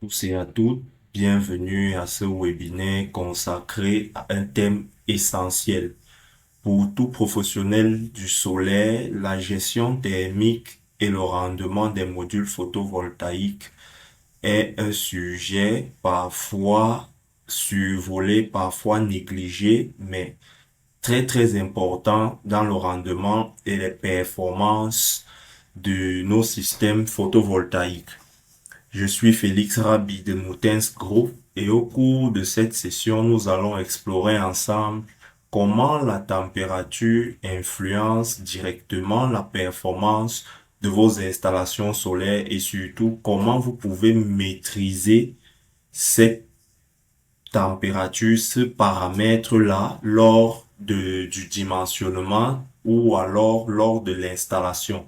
tous et à toutes, bienvenue à ce webinaire consacré à un thème essentiel. Pour tout professionnel du solaire, la gestion thermique et le rendement des modules photovoltaïques est un sujet parfois survolé, parfois négligé, mais très important dans le rendement et les performances de nos systèmes photovoltaïques. Je suis Félix Rabi de Moutens Group et au cours de cette session, nous allons explorer ensemble comment la température influence directement la performance de vos installations solaires et surtout comment vous pouvez maîtriser cette température, ce paramètre-là du dimensionnement ou alors lors de l'installation.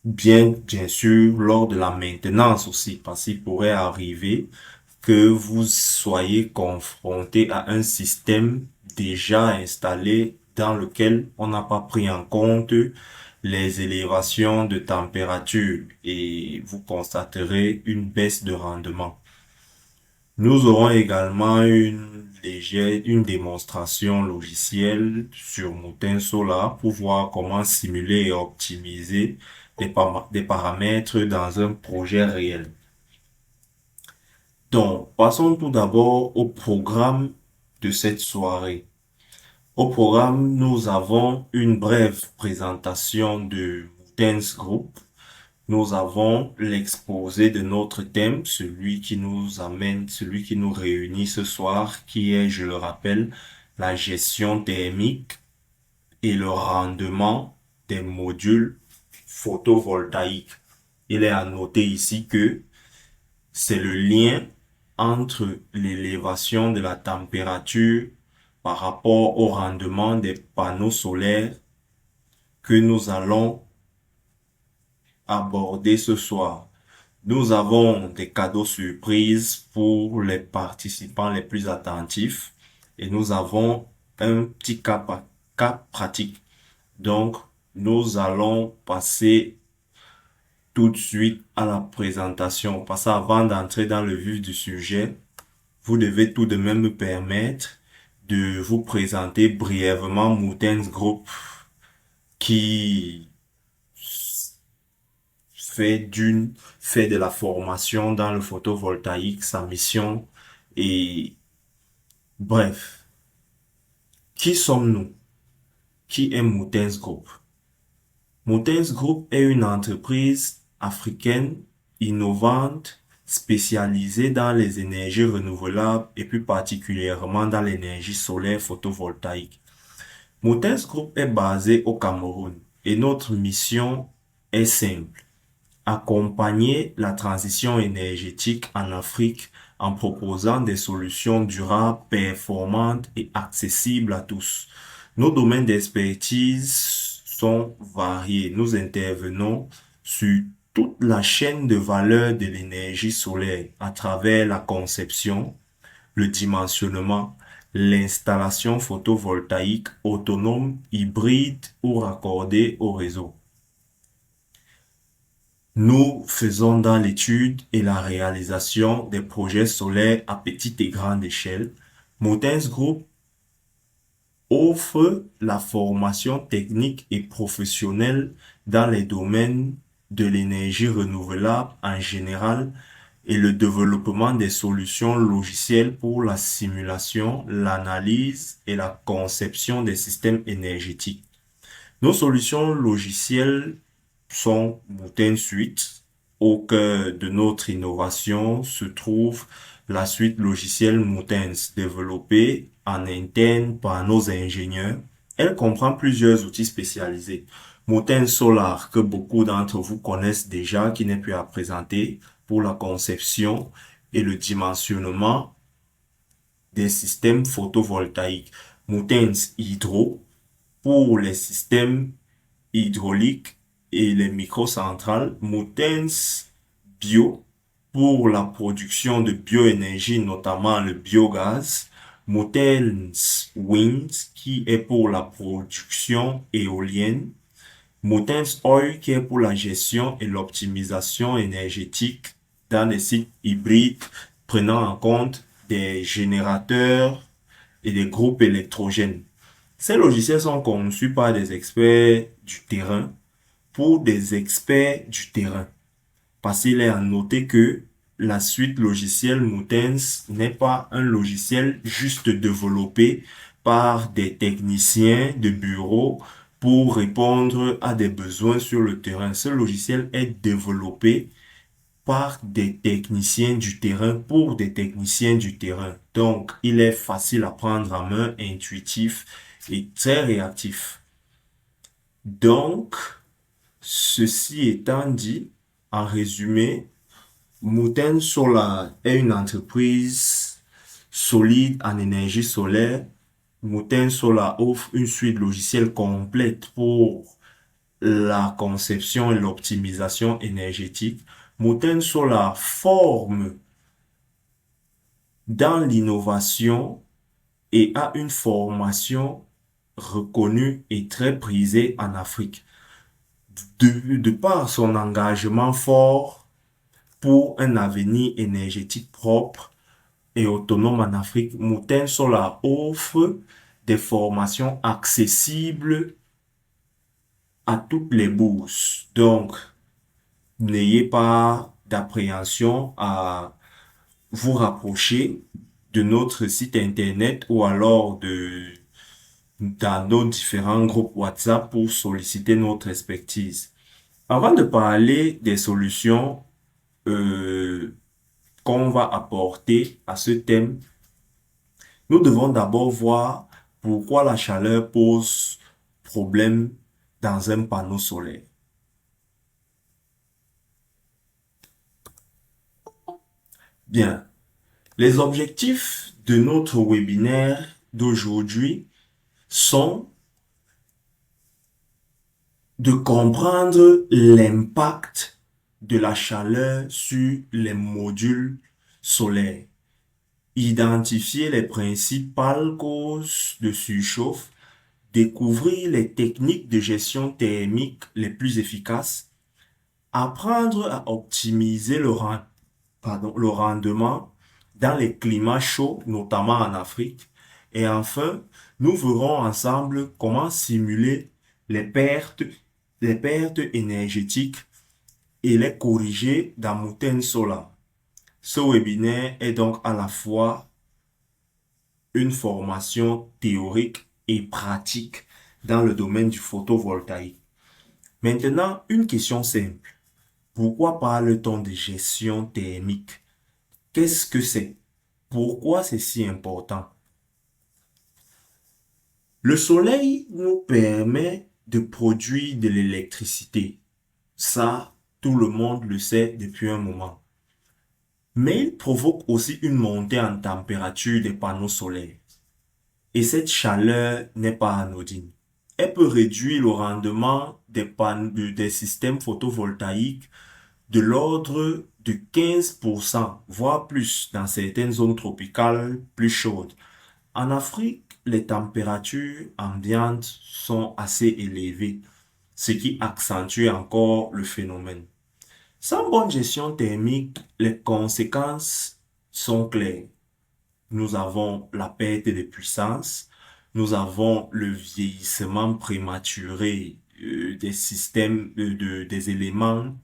Bien sûr, lors de la maintenance aussi, parce qu'il pourrait arriver que vous soyez confronté à un système déjà installé dans lequel on n'a pas pris en compte les élévations de température et vous constaterez une baisse de rendement. Nous aurons également une démonstration logicielle sur Moutin Solar pour voir comment simuler et optimiser des paramètres dans un projet réel. Donc, passons tout d'abord au programme de cette soirée. Au programme, nous avons une brève présentation de Moutens Group. Nous avons l'exposé de notre thème, celui qui nous réunit ce soir, qui est, je le rappelle, la gestion thermique et le rendement des modules photovoltaïques. Il est à noter ici que c'est le lien entre l'élévation de la température par rapport au rendement des panneaux solaires que nous allons aborder ce soir. Nous avons des cadeaux surprises pour les participants les plus attentifs et nous avons un petit cas pratique. Donc, nous allons passer tout de suite à la présentation. Parce qu'avant d'entrer dans le vif du sujet, vous devez tout de même me permettre de vous présenter brièvement Moutens Group qui fait de la formation dans le photovoltaïque sa mission et bref. Qui sommes-nous? Qui est Moutens Group? Moutens Group est une entreprise africaine innovante spécialisée dans les énergies renouvelables et plus particulièrement dans l'énergie solaire photovoltaïque. Moutens Group est basé au Cameroun et notre mission est simple: accompagner la transition énergétique en Afrique en proposant des solutions durables, performantes et accessibles à tous. Nos domaines d'expertise sont variés. Nous intervenons sur toute la chaîne de valeur de l'énergie solaire à travers la conception, le dimensionnement, l'installation photovoltaïque autonome, hybride ou raccordée au réseau. Nous faisons dans l'étude et la réalisation des projets solaires à petite et grande échelle. Moutens Group offre la formation technique et professionnelle dans les domaines de l'énergie renouvelable en général et le développement des solutions logicielles pour la simulation, l'analyse et la conception des systèmes énergétiques. Nos solutions logicielles sont Moutens Suite. Au cœur de notre innovation se trouve la suite logicielle Moutens, développée en interne par nos ingénieurs. Elle comprend plusieurs outils spécialisés. Moutens Solar, que beaucoup d'entre vous connaissent déjà, qui n'est plus à présenter, pour la conception et le dimensionnement des systèmes photovoltaïques. Moutens Hydro, pour les systèmes hydrauliques et les microcentrales. Moutens Bio, pour la production de bioénergie, notamment le biogaz. Moutens Wind, qui est pour la production éolienne. Moutens Oil, qui est pour la gestion et l'optimisation énergétique dans des sites hybrides prenant en compte des générateurs et des groupes électrogènes. Ces logiciels sont conçus par des experts du terrain pour des experts du terrain. Parce qu'il est à noter que la suite logicielle Moutens n'est pas un logiciel juste développé par des techniciens de bureau pour répondre à des besoins sur le terrain. Ce logiciel est développé par des techniciens du terrain pour des techniciens du terrain. Donc, il est facile à prendre en main, intuitif et très réactif. Donc, ceci étant dit, en résumé, Mouton Solar est une entreprise solide en énergie solaire. Mouton Solar offre une suite logicielle complète pour la conception et l'optimisation énergétique. Mouton Solar forme dans l'innovation et a une formation reconnue et très prisée en Afrique. De par son engagement fort pour un avenir énergétique propre et autonome en Afrique, Mouton Solar offre des formations accessibles à toutes les bourses. Donc, n'ayez pas d'appréhension à vous rapprocher de notre site internet ou alors dans nos différents groupes WhatsApp pour solliciter notre expertise. Avant de parler des solutions euh, qu'on va apporter à ce thème, nous devons d'abord voir pourquoi la chaleur pose problème dans un panneau solaire. Bien, les objectifs de notre webinaire d'aujourd'hui sont de comprendre l'impact de la chaleur sur les modules solaires, identifier les principales causes de surchauffe, découvrir les techniques de gestion thermique les plus efficaces, apprendre à optimiser le rendement dans les climats chauds, notamment en Afrique. Et enfin, nous verrons ensemble comment simuler les pertes, les pertes énergétiques et les corriger dans Mouton Solar. Ce webinaire est donc à la fois une formation théorique et pratique dans le domaine du photovoltaïque. Maintenant, une question simple. Pourquoi parle-t-on de gestion thermique? Qu'est-ce que c'est? Pourquoi c'est si important? Le soleil nous permet de produire de l'électricité. Ça, tout le monde le sait depuis un moment. Mais il provoque aussi une montée en température des panneaux solaires. Et cette chaleur n'est pas anodine. Elle peut réduire le rendement des systèmes photovoltaïques de l'ordre de 15%, voire plus dans certaines zones tropicales plus chaudes. En Afrique, les températures ambiantes sont assez élevées, ce qui accentue encore le phénomène. Sans bonne gestion thermique, les conséquences sont claires. Nous avons la perte de puissance, nous avons le vieillissement prématuré des systèmes, des éléments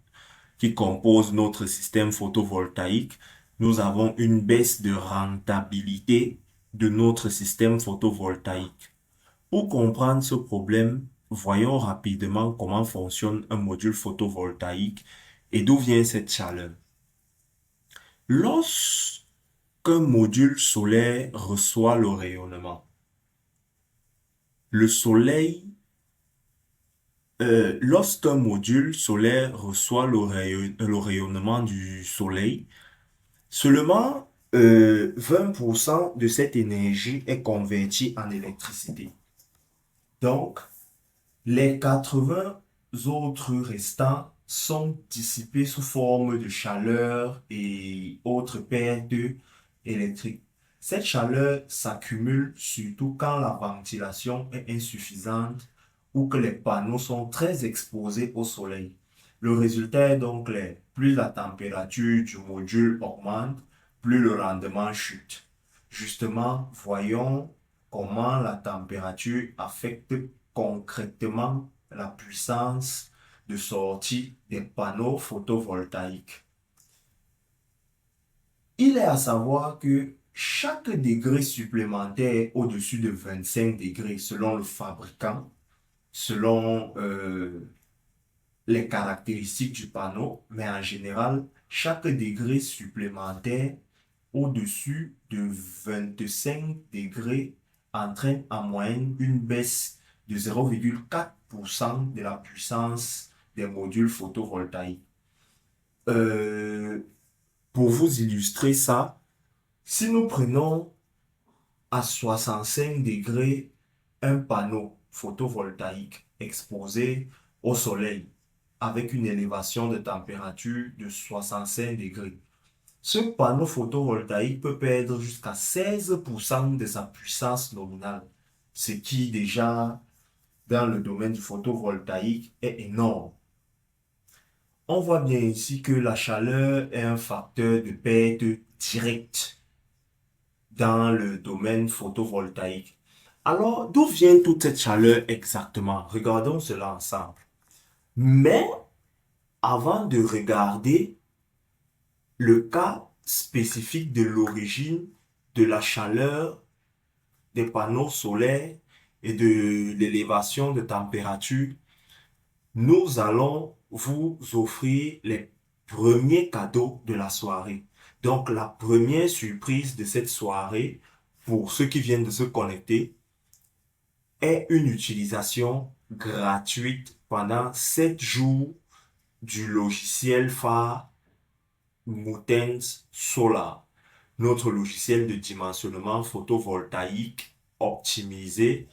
qui composent notre système photovoltaïque. Nous avons une baisse de rentabilité de notre système photovoltaïque. Pour comprendre ce problème, voyons rapidement comment fonctionne un module photovoltaïque et d'où vient cette chaleur. Lorsqu'un module solaire reçoit le rayonnement, le soleil, lorsqu'un module solaire reçoit le rayonnement du soleil, seulement 20% de cette énergie est convertie en électricité. Donc, les 80 autres restants sont dissipés sous forme de chaleur et autres pertes électriques. Cette chaleur s'accumule surtout quand la ventilation est insuffisante ou que les panneaux sont très exposés au soleil. Le résultat est donc clair. plus la température du module augmente, plus le rendement chute. Justement, voyons comment la température affecte concrètement la puissance de sortie des panneaux photovoltaïques. Il est à savoir que chaque degré supplémentaire au-dessus de 25 degrés selon le fabricant, selon les caractéristiques du panneau, mais en général, chaque degré supplémentaire au-dessus de 25 degrés entraîne en moyenne une baisse de 0,4% de la puissance des modules photovoltaïques. Euh, pour vous illustrer ça, si nous prenons à 65 degrés un panneau photovoltaïque exposé au soleil avec une élévation de température de 65 degrés, ce panneau photovoltaïque peut perdre jusqu'à 16% de sa puissance nominale, ce qui déjà dans le domaine du photovoltaïque est énorme. On voit bien ici que la chaleur est un facteur de perte directe dans le domaine photovoltaïque. Alors, d'où vient toute cette chaleur exactement? Regardons cela ensemble. Mais avant de regarder le cas spécifique de l'origine de la chaleur des panneaux solaires et de l'élévation de température, nous allons vous offrir les premiers cadeaux de la soirée. Donc, la première surprise de cette soirée, pour ceux qui viennent de se connecter, est une utilisation gratuite pendant 7 jours du logiciel phare Mutens Solar, notre logiciel de dimensionnement photovoltaïque optimisé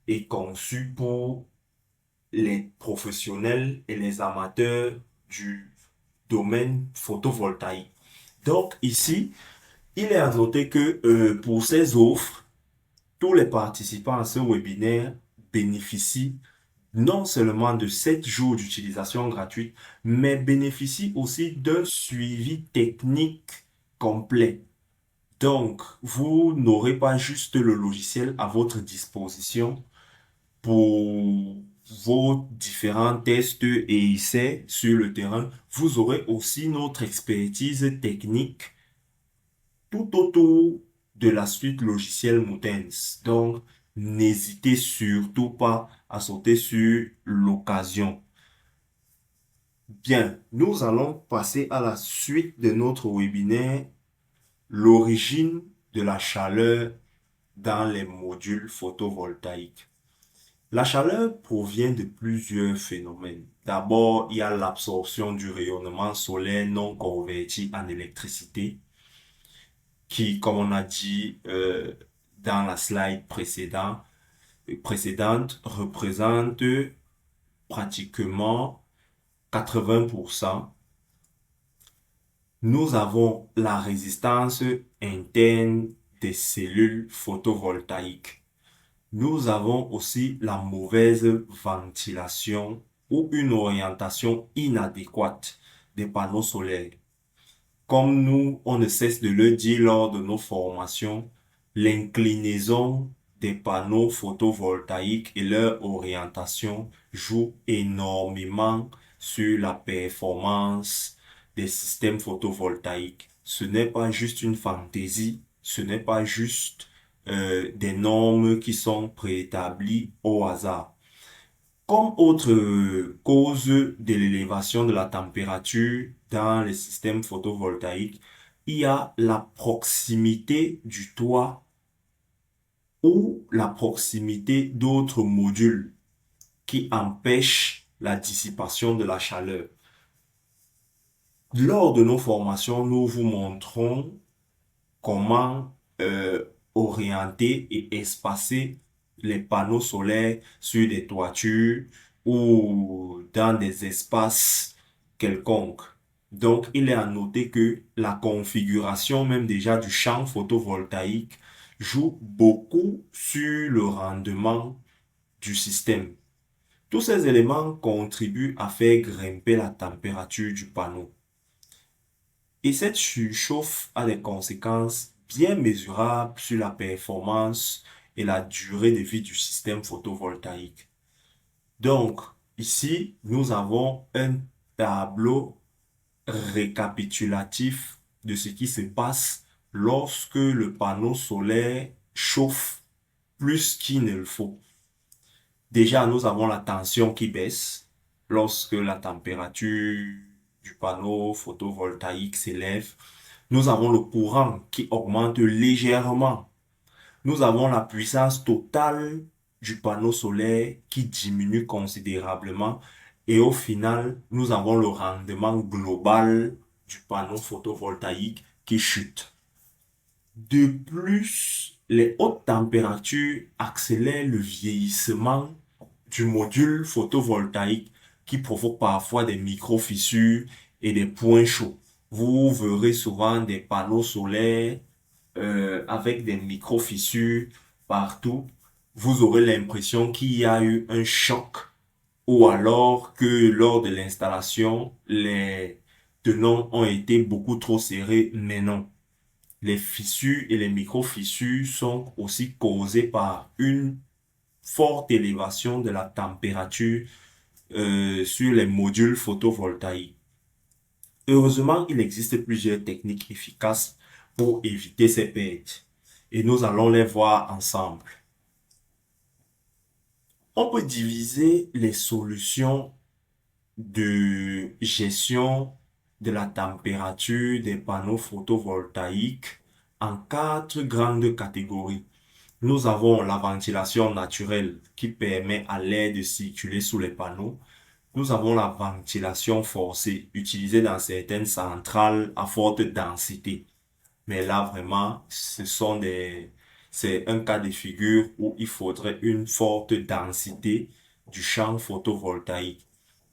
et conçu pour les professionnels et les amateurs du domaine photovoltaïque. Donc ici, il est à noter que pour ces offres, tous les participants à ce webinaire bénéficient non seulement de 7 jours d'utilisation gratuite, mais bénéficient aussi d'un suivi technique complet. Donc, vous n'aurez pas juste le logiciel à votre disposition pour vos différents tests et essais sur le terrain. Vous aurez aussi notre expertise technique tout autour de la suite logicielle Mutens. Donc, n'hésitez surtout pas à sauter sur l'occasion. Bien, nous allons passer à la suite de notre webinaire, l'origine de la chaleur dans les modules photovoltaïques. La chaleur provient de plusieurs phénomènes. D'abord, il y a l'absorption du rayonnement solaire non converti en électricité, qui, comme on a dit dans la slide précédente, représente pratiquement 80%. Nous avons la résistance interne des cellules photovoltaïques. Nous avons aussi la mauvaise ventilation ou une orientation inadéquate des panneaux solaires. Comme nous, on ne cesse de le dire lors de nos formations, l'inclinaison des panneaux photovoltaïques et leur orientation jouent énormément sur la performance des systèmes photovoltaïques. Ce n'est pas juste une fantaisie, ce n'est pas juste des normes qui sont préétablies au hasard. Comme autre cause de l'élévation de la température dans les systèmes photovoltaïques, il y a la proximité du toit ou la proximité d'autres modules qui empêchent la dissipation de la chaleur. Lors de nos formations, nous vous montrons comment orienter et espacer les panneaux solaires sur des toitures ou dans des espaces quelconques. Donc, il est à noter que la configuration même déjà du champ photovoltaïque joue beaucoup sur le rendement du système. Tous ces éléments contribuent à faire grimper la température du panneau. Et cette surchauffe a des conséquences bien mesurables sur la performance et la durée de vie du système photovoltaïque. Donc, ici, nous avons un tableau récapitulatif de ce qui se passe lorsque le panneau solaire chauffe plus qu'il ne le faut. Déjà, nous avons la tension qui baisse lorsque la température du panneau photovoltaïque s'élève. Nous avons le courant qui augmente légèrement. Nous avons la puissance totale du panneau solaire qui diminue considérablement. Et au final, nous avons le rendement global du panneau photovoltaïque qui chute. De plus, les hautes températures accélèrent le vieillissement du module photovoltaïque qui provoque parfois des micro-fissures et des points chauds. Vous verrez souvent des panneaux solaires avec des micro-fissures partout. Vous aurez l'impression qu'il y a eu un choc ou alors que lors de l'installation, les tenons ont été beaucoup trop serrés, mais non. Les fissures et les micro-fissures sont aussi causées par une forte élévation de la température sur les modules photovoltaïques. Heureusement, il existe plusieurs techniques efficaces pour éviter ces pertes et nous allons les voir ensemble. On peut diviser les solutions de gestion de la température des panneaux photovoltaïques en quatre grandes catégories. Nous avons la ventilation naturelle qui permet à l'air de circuler sous les panneaux. Nous avons la ventilation forcée utilisée dans certaines centrales à forte densité. Mais là, vraiment, c'est un cas de figure où il faudrait une forte densité du champ photovoltaïque.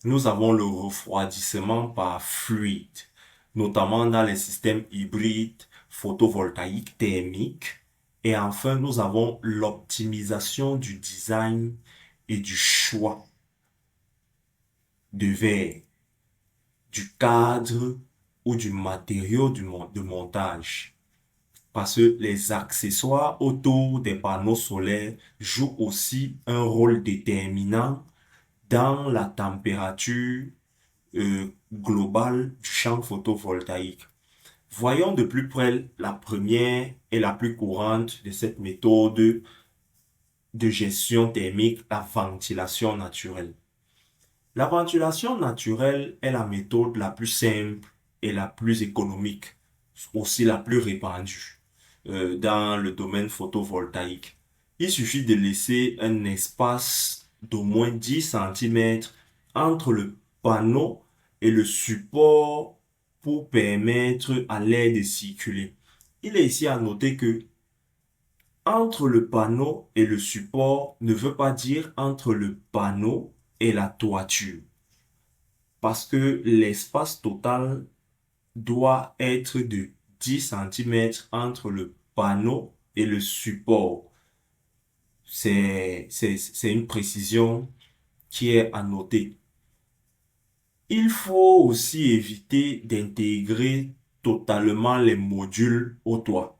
Nous avons le refroidissement par fluide, notamment dans les systèmes hybrides photovoltaïques thermiques. Et enfin, nous avons l'optimisation du design et du choix de verre, du cadre ou du matériau de montage. Parce que les accessoires autour des panneaux solaires jouent aussi un rôle déterminant dans la température globale du champ photovoltaïque. Voyons de plus près la première et la plus courante de cette méthode de gestion thermique, la ventilation naturelle. La ventilation naturelle est la méthode la plus simple et la plus économique, aussi la plus répandue dans le domaine photovoltaïque. Il suffit de laisser un espace d'au moins 10 centimètres entre le panneau et le support pour permettre à l'air de circuler. Il est ici à noter que entre le panneau et le support ne veut pas dire entre le panneau et la toiture. Parce que l'espace total doit être de 10 centimètres entre le panneau et le support. C'est une précision qui est à noter. Il faut aussi éviter d'intégrer totalement les modules au toit.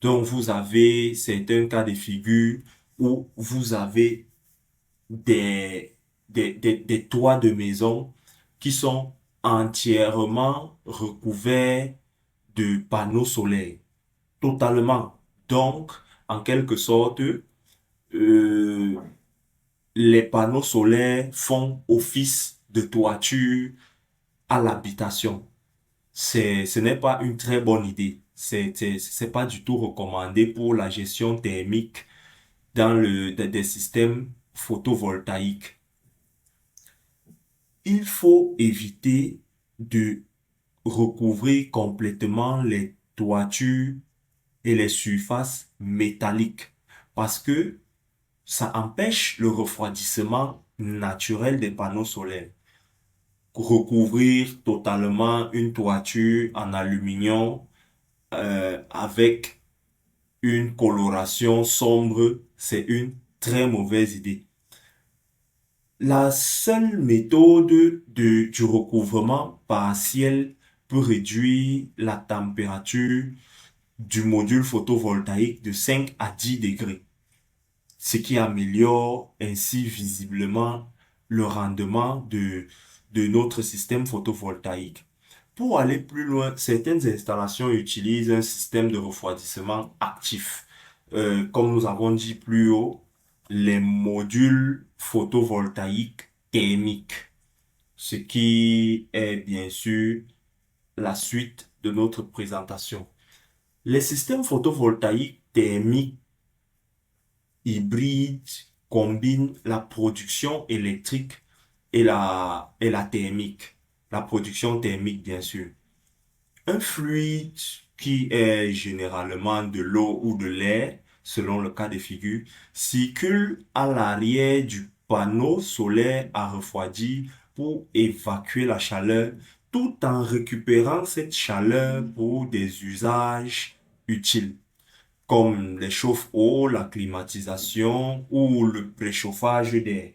Donc, vous avez certains cas de figure où vous avez des toits de maison qui sont entièrement recouverts de panneaux solaires. Totalement. Donc, en quelque sorte, les panneaux solaires font office de toiture à l'habitation. Ce n'est pas une très bonne idée. C'est pas du tout recommandé pour la gestion thermique dans des systèmes photovoltaïques. Il faut éviter de recouvrir complètement les toitures et les surfaces métalliques parce que ça empêche le refroidissement naturel des panneaux solaires. Recouvrir totalement une toiture en aluminium avec une coloration sombre, c'est une très mauvaise idée. La seule méthode du recouvrement partiel peut réduire la température du module photovoltaïque de 5 à 10 degrés, ce qui améliore ainsi visiblement le rendement de notre système photovoltaïque. Pour aller plus loin, certaines installations utilisent un système de refroidissement actif. Comme nous avons dit plus haut, les modules photovoltaïques thermiques, ce qui est bien sûr la suite de notre présentation. Les systèmes photovoltaïques thermiques hybrides combinent la production électrique et la thermique. La production thermique, bien sûr. Un fluide qui est généralement de l'eau ou de l'air, selon le cas de figure, circule à l'arrière du panneau solaire à refroidir pour évacuer la chaleur, tout en récupérant cette chaleur pour des usages utiles, comme les chauffe-eau, la climatisation ou le préchauffage d'air.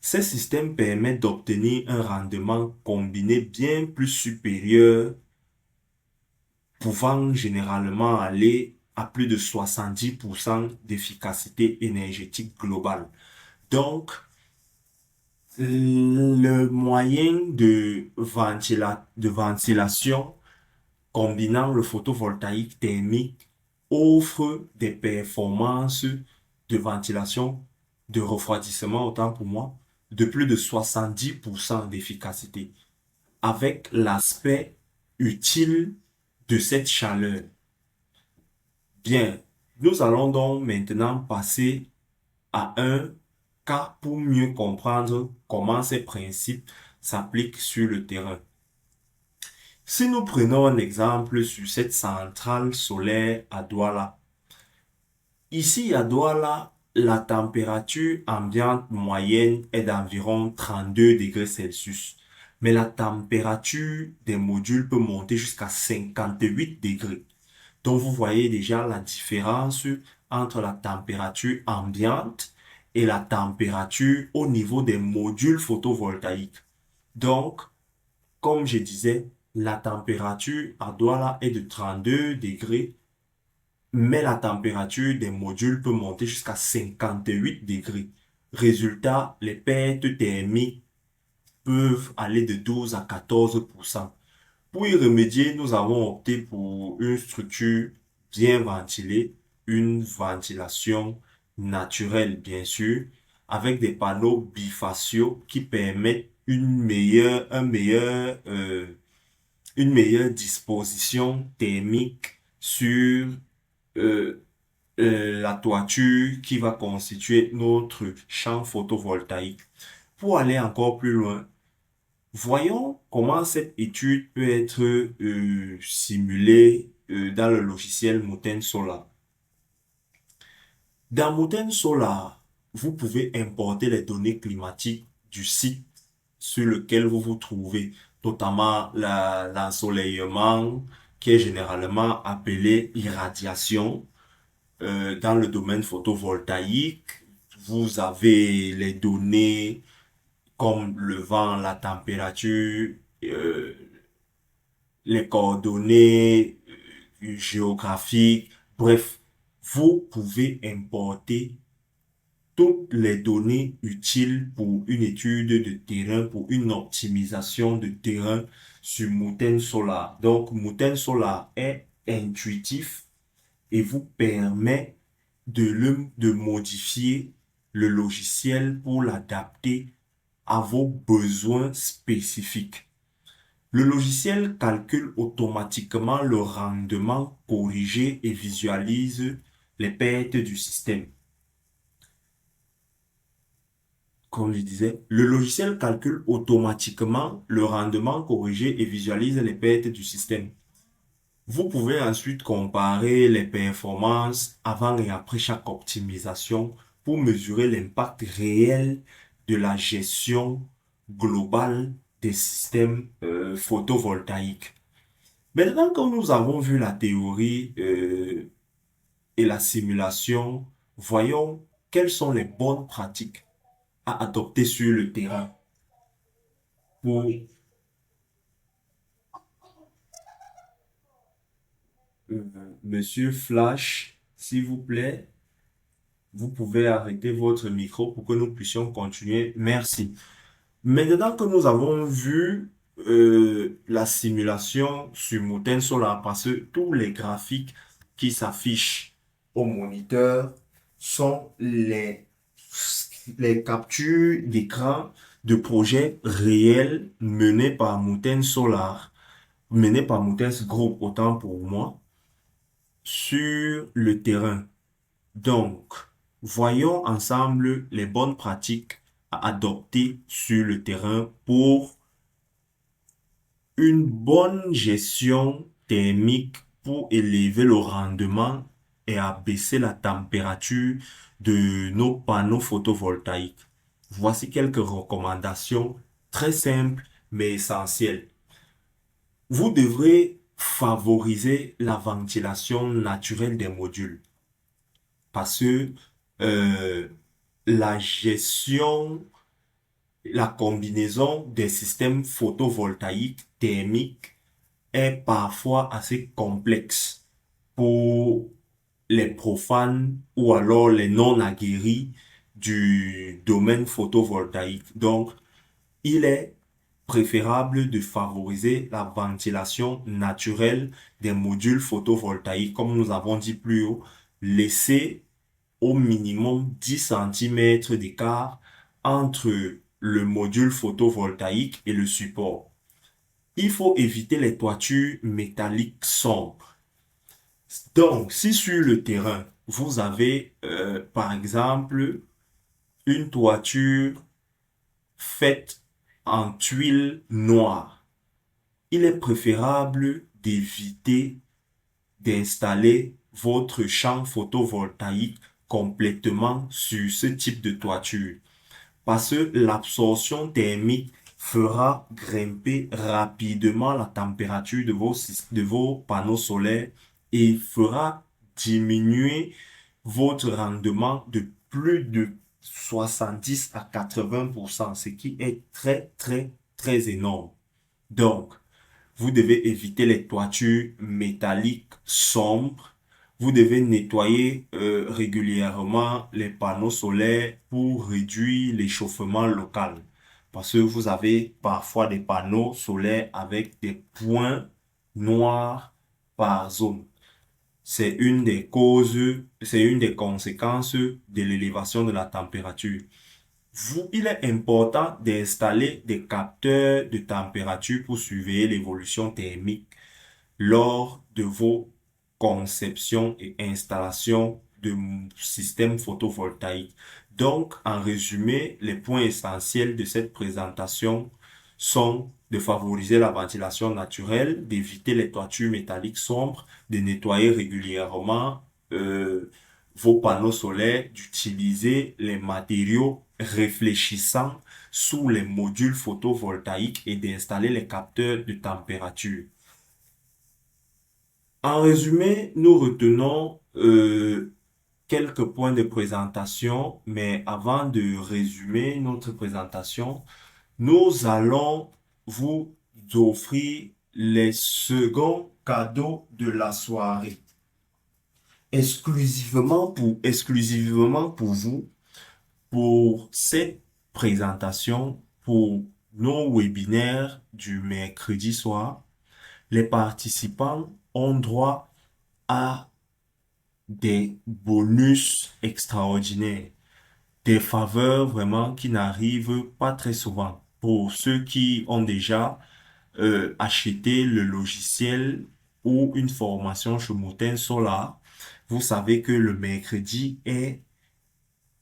Ces systèmes permettent d'obtenir un rendement combiné bien plus supérieur, pouvant généralement aller à plus de 70% d'efficacité énergétique globale. Donc, le moyen de ventilation combinant le photovoltaïque thermique offre des performances de ventilation, de refroidissement, autant pour moi, de plus de 70% d'efficacité, avec l'aspect utile de cette chaleur. Bien, nous allons donc maintenant passer à un cas pour mieux comprendre comment ces principes s'appliquent sur le terrain. Si nous prenons un exemple sur cette centrale solaire à Douala, ici à Douala, la température ambiante moyenne est d'environ 32 degrés Celsius, mais la température des modules peut monter jusqu'à 58 degrés. Donc vous voyez déjà la différence entre la température ambiante et la température au niveau des modules photovoltaïques. Donc, comme je disais, la température à Douala est de 32 degrés, mais la température des modules peut monter jusqu'à 58 degrés. Résultat, les pertes thermiques peuvent aller de 12 à 14%. Pour y remédier, nous avons opté pour une structure bien ventilée, une ventilation naturelle, bien sûr, avec des panneaux bifaciaux qui permettent une meilleure disposition thermique sur euh, la toiture qui va constituer notre champ photovoltaïque. Pour aller encore plus loin, voyons comment cette étude peut être simulée dans le logiciel Mountain Solar. Dans Mountain Solar, vous pouvez importer les données climatiques du site sur lequel vous vous trouvez, notamment l'ensoleillement, qui est généralement appelé irradiation. Dans le domaine photovoltaïque, vous avez les données comme le vent, la température, les coordonnées géographiques. Bref, vous pouvez importer toutes les données utiles pour une étude de terrain, pour une optimisation de terrain sur Mountain Solar. Donc, Mountain Solar est intuitif et vous permet de modifier le logiciel pour l'adapter à vos besoins spécifiques. Le logiciel calcule automatiquement le rendement corrigé et visualise les pertes du système. Comme je disais, le logiciel calcule automatiquement le rendement corrigé et visualise les pertes du système. Vous pouvez ensuite comparer les performances avant et après chaque optimisation pour mesurer l'impact réel de la gestion globale des systèmes photovoltaïques. Maintenant que nous avons vu la théorie et la simulation, voyons quelles sont les bonnes pratiques à adopter sur le terrain pour Euh, Monsieur Flash, s'il vous plaît, vous pouvez arrêter votre micro pour que nous puissions continuer. Merci. Maintenant que nous avons vu la simulation sur Mountain Solar, parce que tous les graphiques qui s'affichent au moniteur sont les captures d'écran de projets réels menés par Mountain Solar, menés par Mountain Group, autant pour moi, sur le terrain. Donc, voyons ensemble les bonnes pratiques à adopter sur le terrain pour une bonne gestion thermique pour élever le rendement et abaisser la température de nos panneaux photovoltaïques. Voici quelques recommandations très simples mais essentielles. Vous devrez favoriser la ventilation naturelle des modules parce que euh, la gestion, la combinaison des systèmes photovoltaïques thermiques est parfois assez complexe pour les profanes ou alors les non-aguerris du domaine photovoltaïque. Donc, il est préférable de favoriser la ventilation naturelle des modules photovoltaïques. Comme nous avons dit plus haut, laisser au minimum 10 centimètres d'écart entre le module photovoltaïque et le support. Il faut éviter les toitures métalliques sombres. Donc, si sur le terrain, vous avez par exemple une toiture faite en tuiles noires, il est préférable d'éviter d'installer votre champ photovoltaïque complètement sur ce type de toiture parce que l'absorption thermique fera grimper rapidement la température de vos panneaux solaires et fera diminuer votre rendement de plus de 70 à 80%, ce qui est très, très, très énorme. Donc, vous devez éviter les toitures métalliques sombres. Vous devez nettoyer régulièrement les panneaux solaires pour réduire l'échauffement local. Parce que vous avez parfois des panneaux solaires avec des points noirs par zone. C'est une des causes, c'est une des conséquences de l'élévation de la température. Il est important d'installer des capteurs de température pour surveiller l'évolution thermique lors de vos conceptions et installations de systèmes photovoltaïques. Donc, en résumé, les points essentiels de cette présentation sont de favoriser la ventilation naturelle, d'éviter les toitures métalliques sombres, de nettoyer régulièrement vos panneaux solaires, d'utiliser les matériaux réfléchissants sous les modules photovoltaïques et d'installer les capteurs de température. En résumé, nous retenons quelques points de présentation, mais avant de résumer notre présentation, nous allons vous offrir les seconds cadeaux de la soirée. Exclusivement pour vous, pour cette présentation, pour nos webinaires du mercredi soir, les participants ont droit à des bonus extraordinaires, des faveurs vraiment qui n'arrivent pas très souvent. Pour ceux qui ont déjà acheté le logiciel ou une formation chez Mountain Solar, vous savez que le mercredi est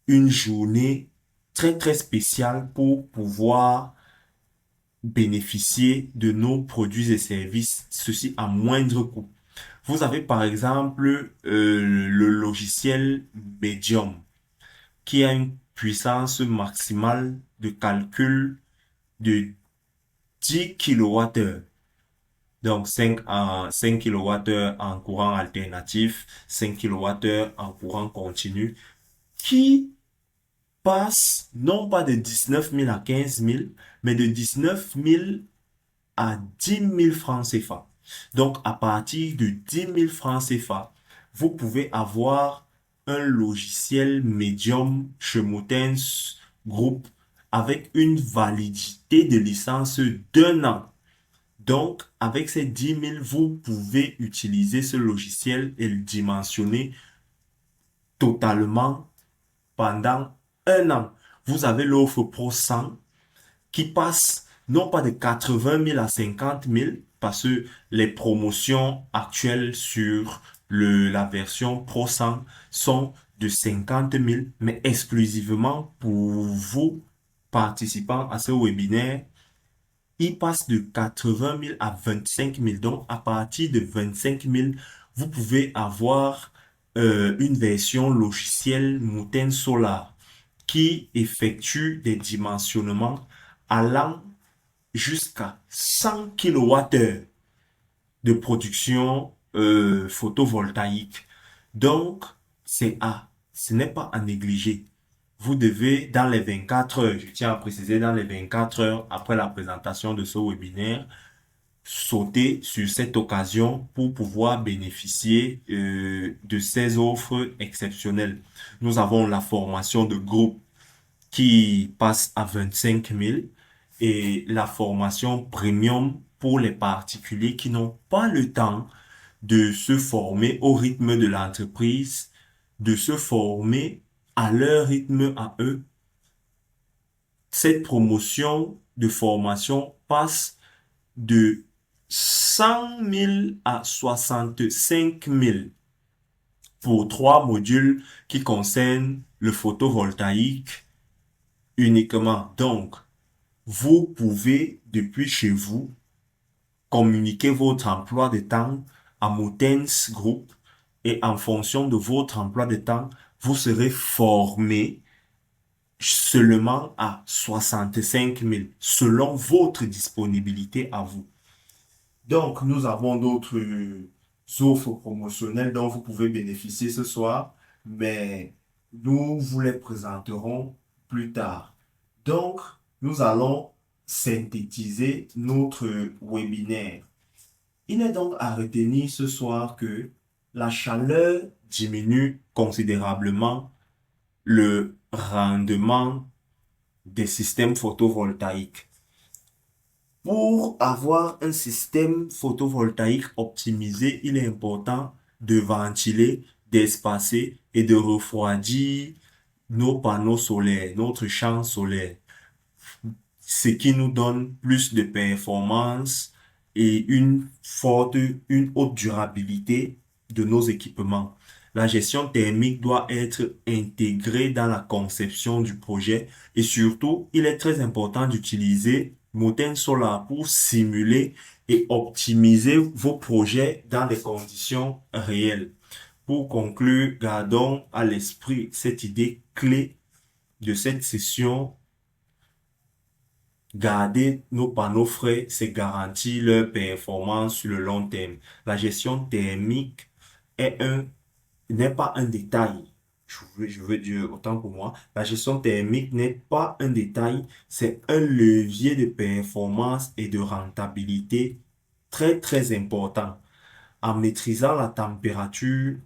une journée très très spéciale pour pouvoir bénéficier de nos produits et services, ceci à moindre coût. Vous avez par exemple le logiciel Medium qui a une puissance maximale de calcul de 10 kWh. Donc 5 kWh en courant alternatif, 5 kWh en courant continu, qui passe non pas de 19 000 à 15 000, mais de 19 000 à 10 000 francs CFA. Donc, à partir de 10 000 francs CFA, vous pouvez avoir un logiciel Medium chez Moutens Group avec une validité de licence d'1 an. Donc, avec ces 10 000, vous pouvez utiliser ce logiciel et le dimensionner totalement pendant 1 an. Vous avez l'offre Pro 100 qui passe non pas de 80 000 à 50 000 parce que les promotions actuelles sur la version Pro 100 sont de 50 000, mais exclusivement pour vous participants à ce webinaire, il passe de 80 000 à 25 000. Donc, à partir de 25 000, vous pouvez avoir une version logicielle Mountain Solar qui effectue des dimensionnements allant jusqu'à 100 kWh de production photovoltaïque. Donc, ce n'est pas à négliger. Vous devez, dans les 24 heures, je tiens à préciser, dans les 24 heures après la présentation de ce webinaire, sauter sur cette occasion pour pouvoir bénéficier de ces offres exceptionnelles. Nous avons la formation de groupe qui passe à 25 000 et la formation premium pour les particuliers qui n'ont pas le temps de se former au rythme de l'entreprise, de se former à leur rythme à eux. Cette promotion de formation passe de 100 000 à 65 000 pour 3 modules qui concernent le photovoltaïque uniquement. Donc, vous pouvez, depuis chez vous, communiquer votre emploi de temps à Moutens Group et en fonction de votre emploi de temps, vous serez formé seulement à 65 000 selon votre disponibilité à vous. Donc, nous avons d'autres offres promotionnelles dont vous pouvez bénéficier ce soir, mais nous vous les présenterons plus tard. Donc, nous allons synthétiser notre webinaire. Il est donc à retenir ce soir que la chaleur diminue considérablement le rendement des systèmes photovoltaïques. Pour avoir un système photovoltaïque optimisé, il est important de ventiler, d'espacer et de refroidir nos panneaux solaires, notre champ solaire, ce qui nous donne plus de performance et une haute durabilité de nos équipements. La gestion thermique doit être intégrée dans la conception du projet et surtout, il est très important d'utiliser Mountain Solar pour simuler et optimiser vos projets dans des conditions réelles. Pour conclure, gardons à l'esprit cette idée clé de cette session. Garder nos panneaux frais, c'est garantir leur performance sur le long terme. La gestion thermique n'est pas un détail. Je veux dire, autant pour moi, la gestion thermique n'est pas un détail, c'est un levier de performance et de rentabilité très, très important. En maîtrisant la température,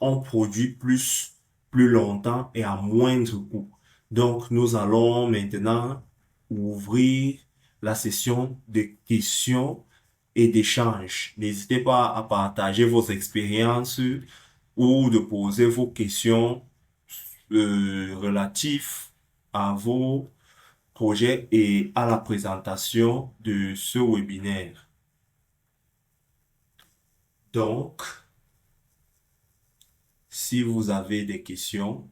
on produit plus longtemps et à moindre coût. Donc, nous allons maintenant ouvrir la session de questions et d'échanges. N'hésitez pas à partager vos expériences ou de poser vos questions relatives à vos projets et à la présentation de ce webinaire. Donc, si vous avez des questions,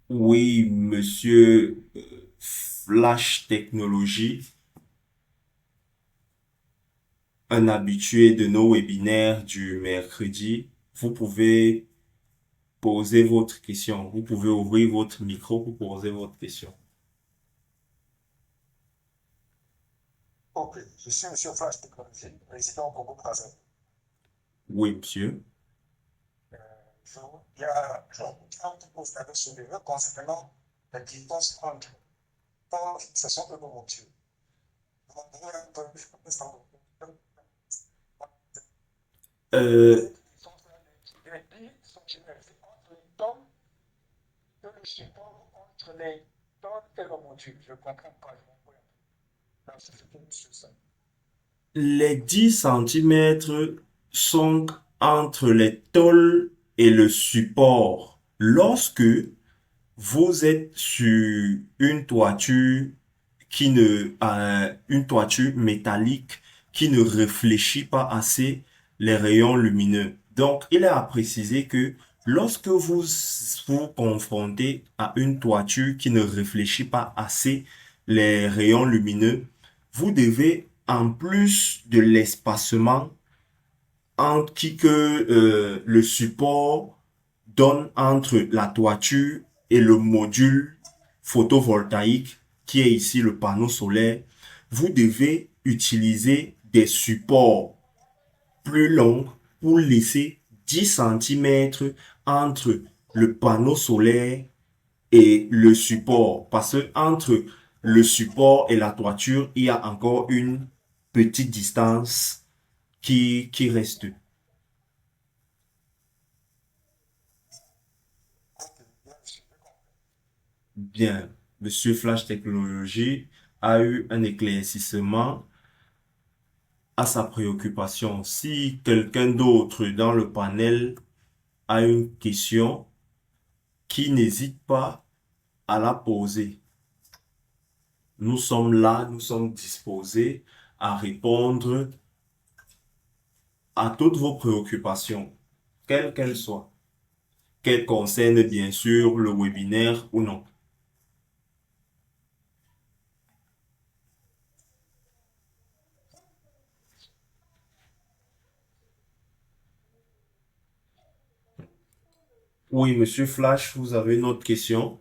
oui, monsieur Flash Technologie, un habitué de nos webinaires du mercredi, vous pouvez poser votre question. Vous pouvez ouvrir votre micro pour poser votre question. Ok, je suis Monsieur Flash Technologie, président Congo Brazzaville. Oui, monsieur. Je- Il y a un petit poste avec ce livre concernant la différence entre temps et fixation de nos motifs. Vous pouvez un peu plus savoir. Euh, Cette distance-là, les 10 centimètres, c'est entre les temps et le support entre les temps et le module. Je ne comprends pas, je m'en prie. Non, c'est juste ça. les 10 centimètres sont entre les tôles et le support. Lorsque vous êtes sur une toiture une toiture métallique qui ne réfléchit pas assez les rayons lumineux. Donc, il est à préciser que lorsque vous vous confrontez à une toiture qui ne réfléchit pas assez les rayons lumineux, vous devez, en plus de l'espacement entre qui que le support donne entre la toiture et le module photovoltaïque qui est ici le panneau solaire, vous devez utiliser des supports plus longs pour laisser 10 centimètres entre le panneau solaire et le support. Parce que entre le support et la toiture, il y a encore une petite distance qui reste. Ok, bien, je suis d'accord. Bien, Monsieur Flash Technologie a eu un éclaircissement à sa préoccupation. Si quelqu'un d'autre dans le panel a une question, qui n'hésite pas à la poser. Nous sommes là, nous sommes disposés à répondre à toutes vos préoccupations, quelles qu'elles soient, qu'elles concernent bien sûr le webinaire ou non. Oui, Monsieur Flash, vous avez une autre question?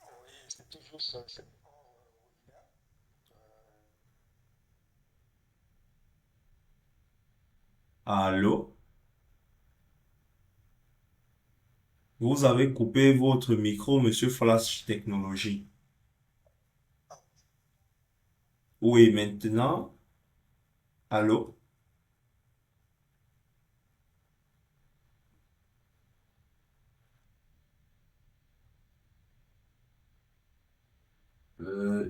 Oui, c'est toujours ça. C'est bien. Allô? Vous avez coupé votre micro, Monsieur Flash Technologie. Oui, maintenant, allô?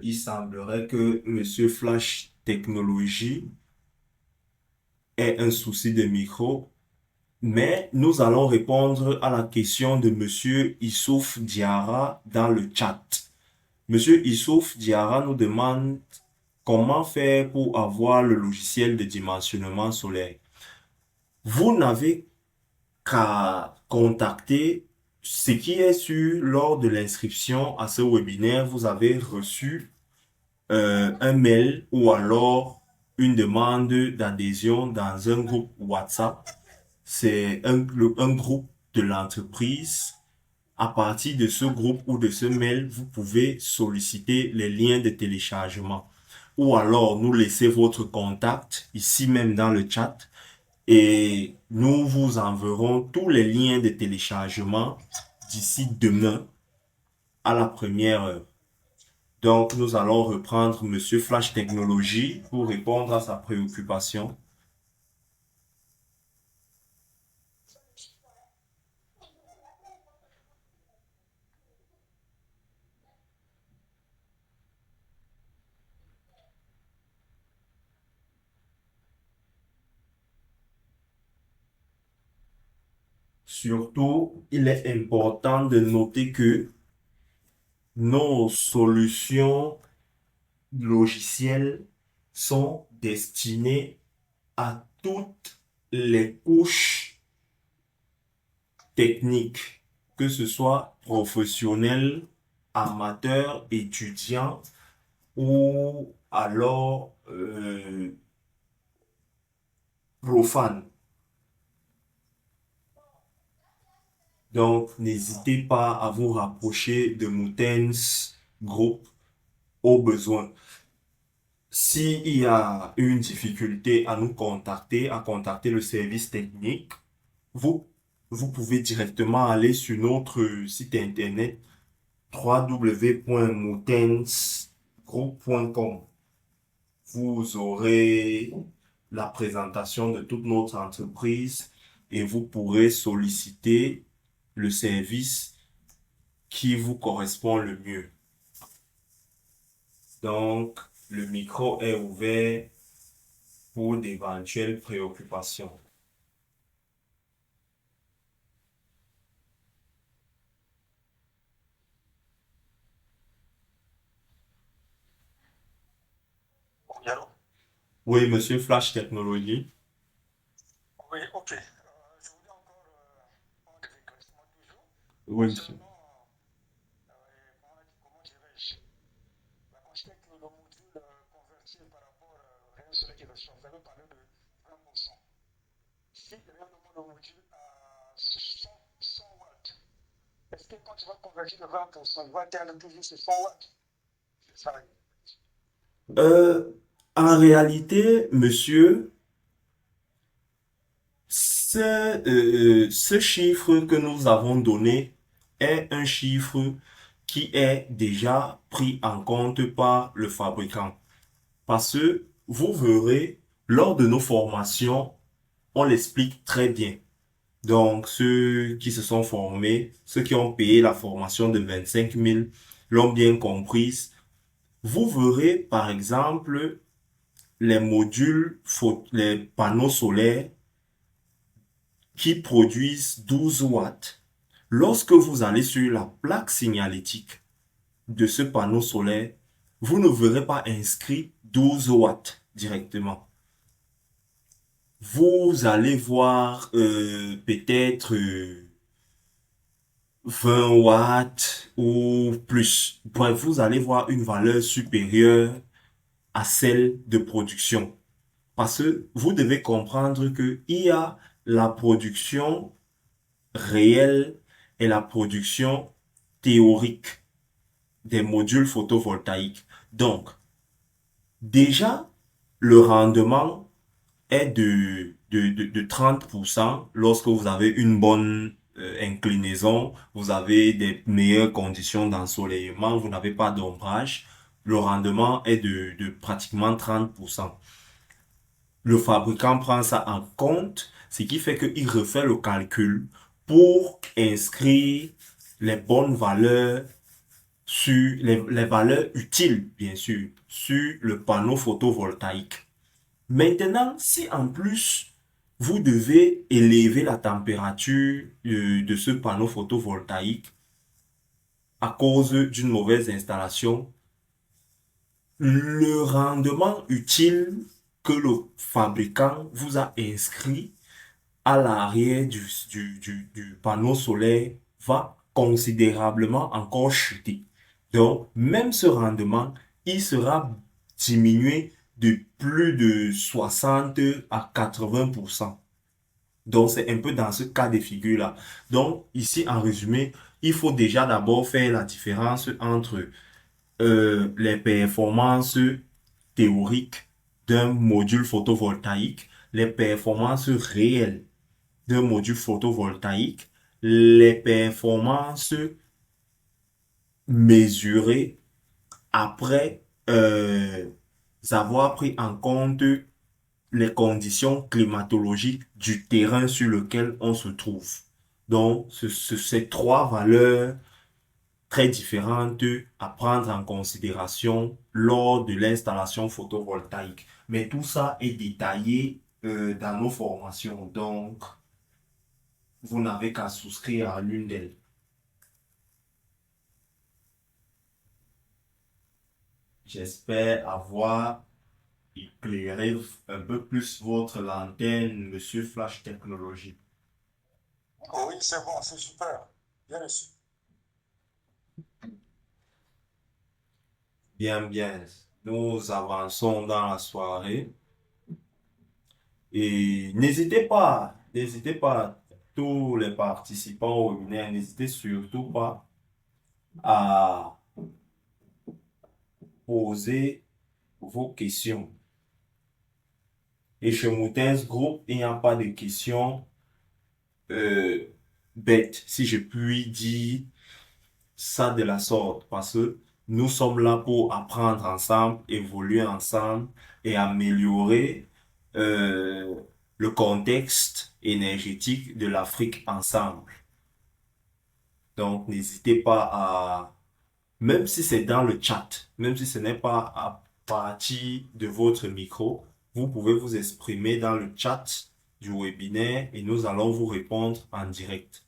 Il semblerait que Monsieur Flash Technologie ait un souci de micro, mais nous allons répondre à la question de Monsieur Issouf Diarra dans le chat. Monsieur Issouf Diarra nous demande comment faire pour avoir le logiciel de dimensionnement solaire. Vous n'avez qu'à contacter ce qui est sûr lors de l'inscription à ce webinaire. Vous avez reçu un mail ou alors une demande d'adhésion dans un groupe WhatsApp. C'est un groupe de l'entreprise. À partir de ce groupe ou de ce mail, vous pouvez solliciter les liens de téléchargement. Ou alors nous laisser votre contact ici même dans le chat et nous vous enverrons tous les liens de téléchargement d'ici demain à la première heure. Donc, nous allons reprendre Monsieur Flash Technologie pour répondre à sa préoccupation. Surtout, il est important de noter que nos solutions logicielles sont destinées à toutes les couches techniques, que ce soit professionnels, amateurs, étudiants ou alors profanes. Donc, n'hésitez pas à vous rapprocher de Moutens Group au besoin. S'il y a une difficulté à nous contacter, à contacter le service technique, vous, vous pouvez directement aller sur notre site internet www.moutensgroup.com. Vous aurez la présentation de toute notre entreprise et vous pourrez solliciter le service qui vous correspond le mieux. Donc, le micro est ouvert pour d'éventuelles préoccupations. Oui, allô? Oui, monsieur Flash Technologie. Oui, ok. Je voulais encore prendre des éclaircissements toujours Oui, monsieur. concernant, comment dirais-je, la considère que le module converti par rapport à réseau sur l'équation, vous avez parlé de 20%. Si réellement le module à 100 watts, est-ce que quand tu vas convertir de 20%, il va atteindre toujours ces 100 watts? C'est ça. Euh, En réalité, monsieur, ce chiffre que nous avons donné est un chiffre qui est déjà pris en compte par le fabricant. Parce que vous verrez, lors de nos formations, on l'explique très bien. Donc, ceux qui se sont formés, ceux qui ont payé la formation de 25 000 l'ont bien comprise. Vous verrez, par exemple, les modules, les panneaux solaires qui produisent 12 watts. Lorsque vous allez sur la plaque signalétique de ce panneau solaire, vous ne verrez pas inscrit 12 watts directement. Vous allez voir peut-être 20 watts ou plus. Bref, vous allez voir une valeur supérieure à celle de production. Parce que vous devez comprendre que il y a la production réelle et la production théorique des modules photovoltaïques. Donc, déjà, le rendement est de 30% lorsque vous avez une bonne inclinaison, vous avez des meilleures conditions d'ensoleillement, vous n'avez pas d'ombrage. Le rendement est de pratiquement 30%. Le fabricant prend ça en compte, ce qui fait qu'il refait le calcul pour inscrire les bonnes valeurs sur les valeurs utiles, bien sûr, sur le panneau photovoltaïque. Maintenant, si en plus, vous devez élever la température de ce panneau photovoltaïque à cause d'une mauvaise installation, le rendement utile que le fabricant vous a inscrit à l'arrière du panneau solaire va considérablement encore chuter. Donc, même ce rendement, il sera diminué de plus de 60 à 80%. Donc, c'est un peu dans ce cas de figure-là. Donc, ici, en résumé, il faut déjà d'abord faire la différence entre les performances théoriques d'un module photovoltaïque, les performances réelles d'un module photovoltaïque, les performances mesurées après avoir pris en compte les conditions climatologiques du terrain sur lequel on se trouve. Donc, ces trois valeurs très différentes à prendre en considération lors de l'installation photovoltaïque. Mais tout ça est détaillé dans nos formations. Donc, vous n'avez qu'à souscrire à l'une d'elles. J'espère avoir éclairé un peu plus votre lanterne, Monsieur Flash Technologie. Oui, c'est bon, c'est super. Bien reçu. Bien, bien. Nous avançons dans la soirée et n'hésitez pas, tous les participants au webinaire, n'hésitez surtout pas à poser vos questions. Et chez Moutins Group, il n'y a pas de questions euh, bêtes, si je puis dire ça de la sorte, parce que nous sommes là pour apprendre ensemble, évoluer ensemble et améliorer euh, le contexte énergétique de l'Afrique ensemble. Donc, n'hésitez pas à, même si c'est dans le chat, même si ce n'est pas à partir de votre micro, vous pouvez vous exprimer dans le chat du webinaire et nous allons vous répondre en direct.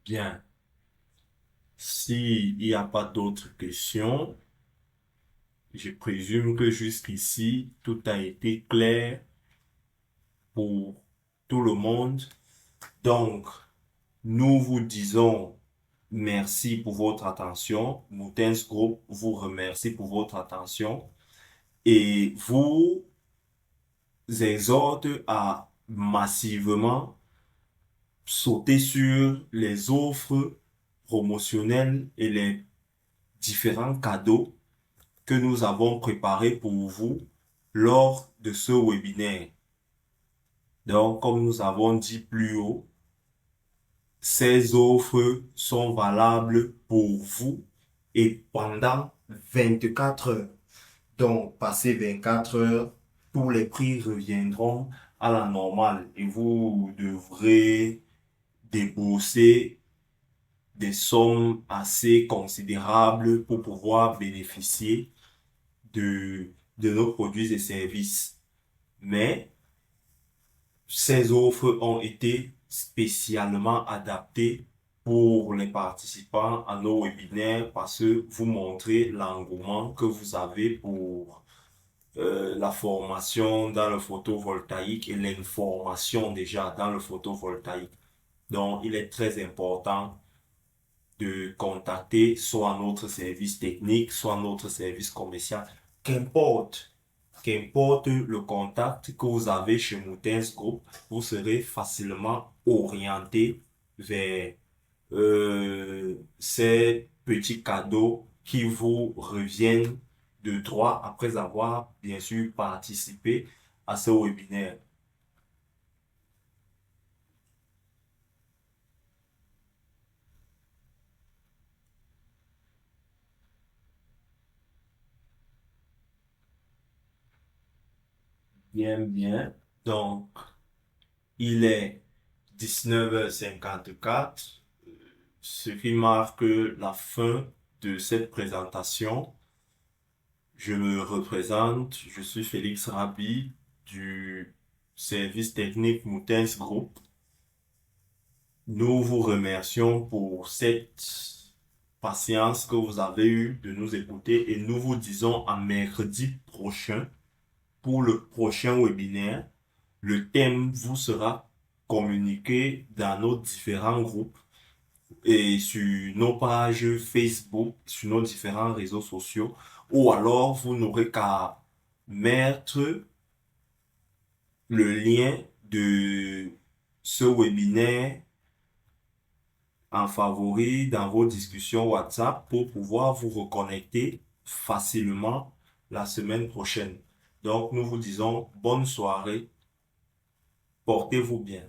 Bien. S'il n'y a pas d'autres questions, je présume que jusqu'ici, tout a été clair pour tout le monde. Donc, nous vous disons merci pour votre attention. Moutens Group vous remercie pour votre attention et vous exhorte à massivement sauter sur les offres promotionnelles et les différents cadeaux que nous avons préparés pour vous lors de ce webinaire. Donc, comme nous avons dit plus haut, ces offres sont valables pour vous et pendant 24 heures. Donc, passé 24 heures, tous les prix reviendront à la normale et vous devrez débourser des sommes assez considérables pour pouvoir bénéficier de nos produits et services. Mais ces offres ont été spécialement adaptées pour les participants à nos webinaires parce que vous montrez l'engouement que vous avez pour la formation dans le photovoltaïque et l'information déjà dans le photovoltaïque. Donc, il est très important de contacter soit notre service technique, soit notre service commercial, qu'importe. Qu'importe le contact que vous avez chez Moutins Group, vous serez facilement orienté vers ces petits cadeaux qui vous reviennent de droit après avoir bien sûr participé à ce webinaire. Bien, bien. Donc, il est 19h54, ce qui marque la fin de cette présentation. Je me représente, je suis Félix Rabi du service technique Moutens Group. Nous vous remercions pour cette patience que vous avez eue de nous écouter et nous vous disons à mercredi prochain pour le prochain webinaire. Le thème vous sera communiqué dans nos différents groupes et sur nos pages Facebook, sur nos différents réseaux sociaux, ou alors vous n'aurez qu'à mettre le lien de ce webinaire en favori dans vos discussions WhatsApp pour pouvoir vous reconnecter facilement la semaine prochaine. Donc, nous vous disons bonne soirée, portez-vous bien.